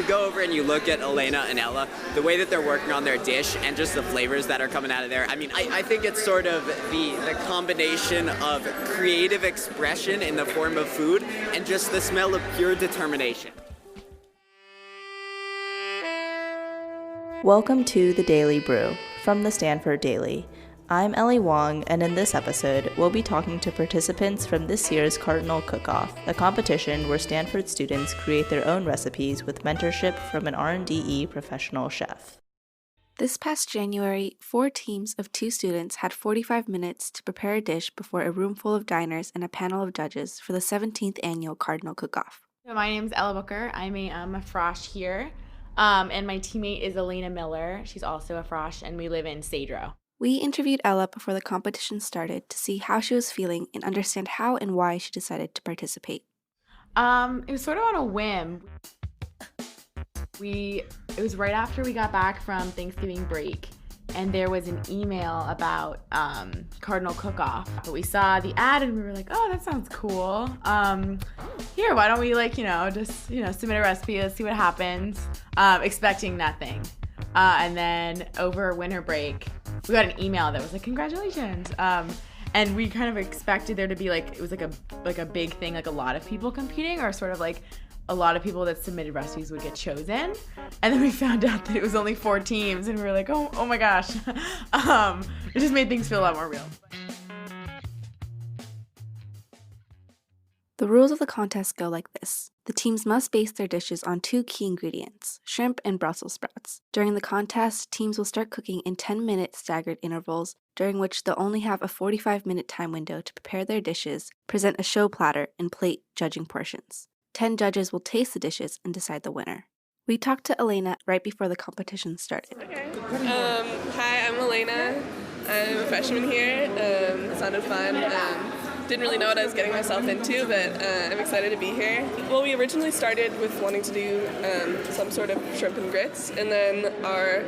go over and you look at Elena and Ella, the way that they're working on their dish and just the flavors that are coming out of there, I mean, I think it's sort of the combination of creative expression in the form of food and just the smell of pure determination. Welcome to the Daily Brew from the Stanford Daily. I'm Ellie Wong, and in this episode, we'll be talking to participants from this year's Cardinal Cook-Off, a competition where Stanford students create their own recipes with mentorship from an R&DE professional chef. This past January, 4 teams of 2 students had 45 minutes to prepare a dish before a room full of diners and a panel of judges for the 17th annual Cardinal Cook-Off. My name is Ella Booker. I'm a frosh here, and my teammate is Elena Miller. She's also a frosh, and we live in Cedro. We interviewed Ella before the competition started to see how she was feeling and understand how and why she decided to participate. It was sort of on a whim. It was right after we got back from Thanksgiving break, and there was an email about Cardinal Cook-Off. But we saw the ad and we were like, oh, that sounds cool. Here, why don't we just submit a recipe, let's see what happens, expecting nothing. And then over winter break, we got an email that was like, congratulations. And we kind of expected there to be it was like a big thing, like a lot of people competing, or sort of like a lot of people that submitted recipes would get chosen. And then we found out that it was only 4 teams, and we were like, oh my gosh. It just made things feel a lot more real. The rules of the contest go like this. The teams must base their dishes on 2 key ingredients, shrimp and Brussels sprouts. During the contest, teams will start cooking in 10-minute staggered intervals, during which they'll only have a 45-minute time window to prepare their dishes, present a show platter, and plate judging portions. 10 judges will taste the dishes and decide the winner. We talked to Elena right before the competition started. Okay. Hi, I'm Elena. I'm a freshman here. It sounded fun. Didn't really know what I was getting myself into, but I'm excited to be here. Well, we originally started with wanting to do some sort of shrimp and grits, and then our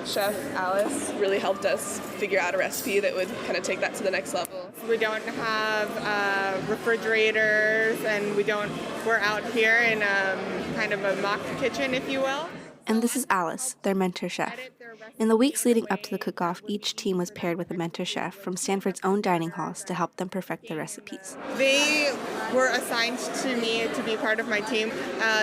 chef, Alice, really helped us figure out a recipe that would kind of take that to the next level. We don't have refrigerators, and we're out here in kind of a mock kitchen, if you will. And this is Alice, their mentor chef. In the weeks leading up to the cook-off, each team was paired with a mentor chef from Stanford's own dining halls to help them perfect their recipes. They were assigned to me to be part of my team.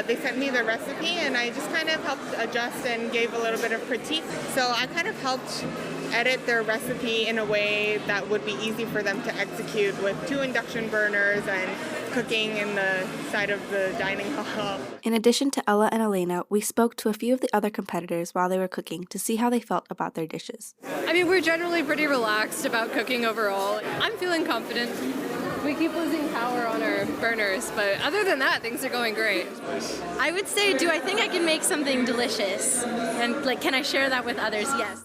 They sent me the recipe, and I just kind of helped adjust and gave a little bit of critique. So I kind of helped edit their recipe in a way that would be easy for them to execute with 2 induction burners and cooking in the side of the dining hall. In addition to Ella and Elena, we spoke to a few of the other competitors while they were cooking to see how they felt about their dishes. I mean, we're generally pretty relaxed about cooking overall. I'm feeling confident. We keep losing power on our burners, but other than that, things are going great. I would say, do I think I can make something delicious? And can I share that with others? Yes.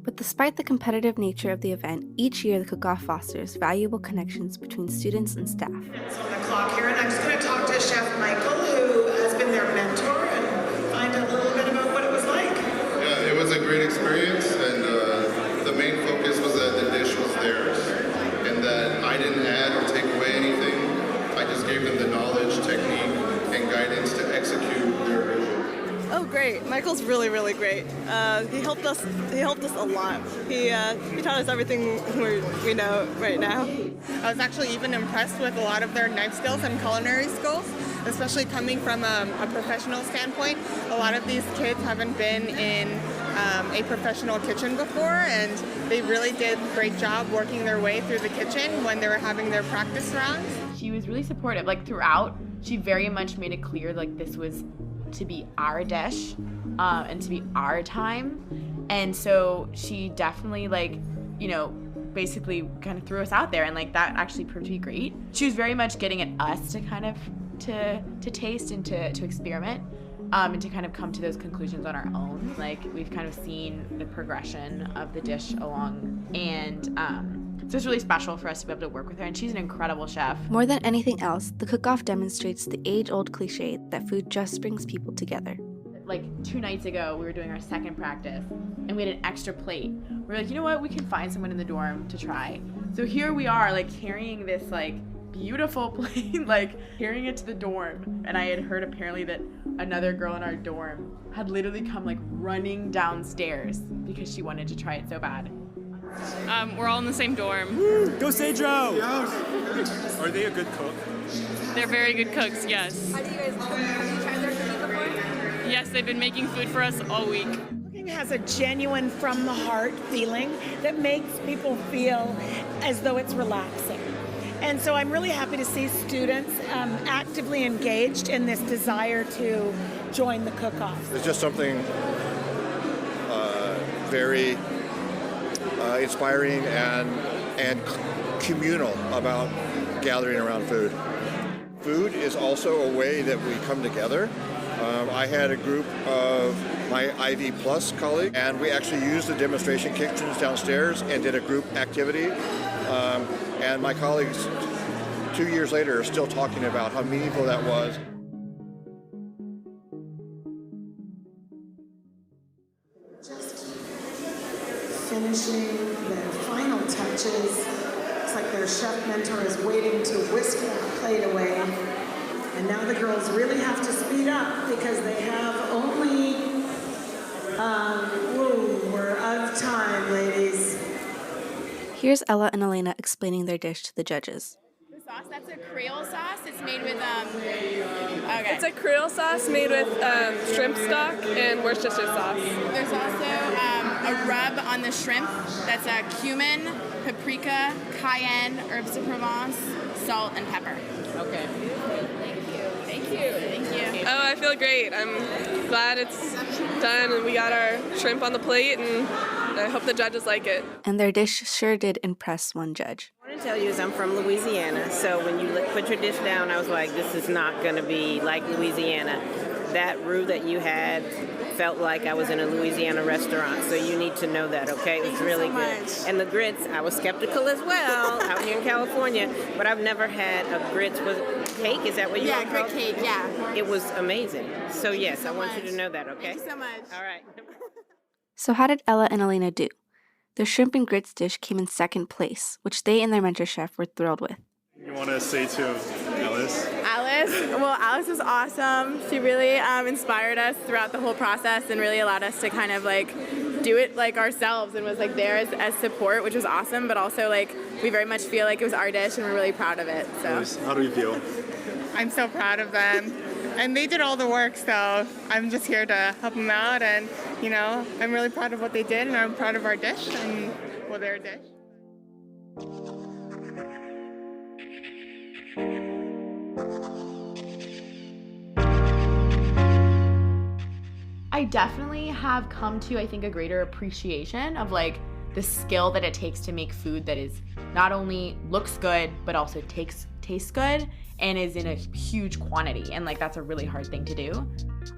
But despite the competitive nature of the event, each year the Cook-Off fosters valuable connections between students and staff. It's on the clock here, and I'm just going to talk to Chef Michael, who has been their mentor, and find out a little bit about what it was like. Yeah, it was a great experience, and the main focus was that the dish was theirs, and that I didn't add or take away anything. I just gave them the knowledge, technique, and guidance to execute their vision. Oh, great. Michael's really, really great. He helped us a lot. He taught us everything we know right now. I was actually even impressed with a lot of their knife skills and culinary skills, especially coming from a professional standpoint. A lot of these kids haven't been in a professional kitchen before, and they really did a great job working their way through the kitchen when they were having their practice rounds. She was really supportive. Throughout, she very much made it clear this was to be our dish and to be our time. And so she definitely basically kind of threw us out there, and that actually proved to be great. She was very much getting at us to kind of to taste and to experiment and to kind of come to those conclusions on our own. We've kind of seen the progression of the dish along, and so it's really special for us to be able to work with her, and she's an incredible chef. More than anything else, the cook-off demonstrates the age-old cliche that food just brings people together. 2 nights ago, we were doing our second practice, and we had an extra plate. We were like, you know what, we can find someone in the dorm to try. So here we are, carrying this, beautiful plate, like carrying it to the dorm. And I had heard apparently that another girl in our dorm had literally come like running downstairs because she wanted to try it so bad. We're all in the same dorm. Go Cedro! Yes. Are they a good cook? They're very good cooks, yes. How do you guys cook? Have you tried their food before? Yes, they've been making food for us all week. Cooking has a genuine from the heart feeling that makes people feel as though it's relaxing. And so I'm really happy to see students actively engaged in this desire to join the cook-off. It's just something very inspiring and communal about gathering around food. Food is also a way that we come together. I had a group of my IV Plus colleagues, and we actually used the demonstration kitchens downstairs and did a group activity. And my colleagues 2 years later are still talking about how meaningful that was. Just finishing the final touches. Looks like their chef mentor is waiting to whisk that plate away. And now the girls really have to speed up because they have only, we're out of time, ladies. Here's Ella and Elena explaining their dish to the judges. The sauce, that's a Creole sauce. It's made with, It's a Creole sauce made with shrimp stock and Worcestershire sauce. There's also a rub on the shrimp that's a cumin, paprika, cayenne, herbs de Provence, salt, and pepper. Okay. Thank you. Oh, I feel great. I'm glad it's done and we got our shrimp on the plate, and I hope the judges like it. And their dish sure did impress one judge. What I want to tell you is I'm from Louisiana, so when you put your dish down, I was like, this is not going to be like Louisiana. That roux that you had felt like I was in a Louisiana restaurant, so you need to know that, okay? It was really good. And the grits, I was skeptical as well out here in California, but I've never had a grits with cake. Is that what you call it? Yeah, grit cake, yeah. It was amazing. So yes, I want you to know that, okay? Thank you so much. All right. So how did Ella and Elena do? Their shrimp and grits dish came in second place, which they and their mentor chef were thrilled with. You want to say to Alice? Alice was awesome. She really inspired us throughout the whole process and really allowed us to kind of like do it like ourselves and was like there as support, which was awesome, but also like we very much feel like it was our dish and we're really proud of it. So How do you feel? I'm so proud of them. And they did all the work, so I'm just here to help them out. And, you know, I'm really proud of what they did, and I'm proud of our dish and their dish. I definitely have come to, I think, a greater appreciation of like the skill that it takes to make food that is not only looks good, but also tastes good and is in a huge quantity. And like, that's a really hard thing to do.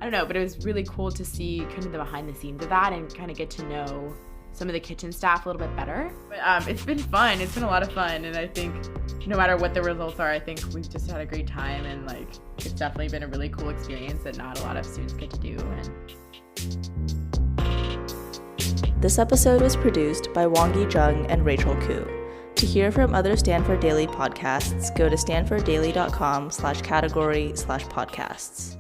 I don't know, but it was really cool to see kind of the behind the scenes of that and kind of get to know some of the kitchen staff a little bit better. But it's been fun. It's been a lot of fun. And I think no matter what the results are, I think we've just had a great time. And like, it's definitely been a really cool experience that not a lot of students get to do. This episode was produced by Wong, Gi Jung, and Rachel Koo. To hear from other Stanford Daily podcasts, go to stanforddaily.com/category/podcasts.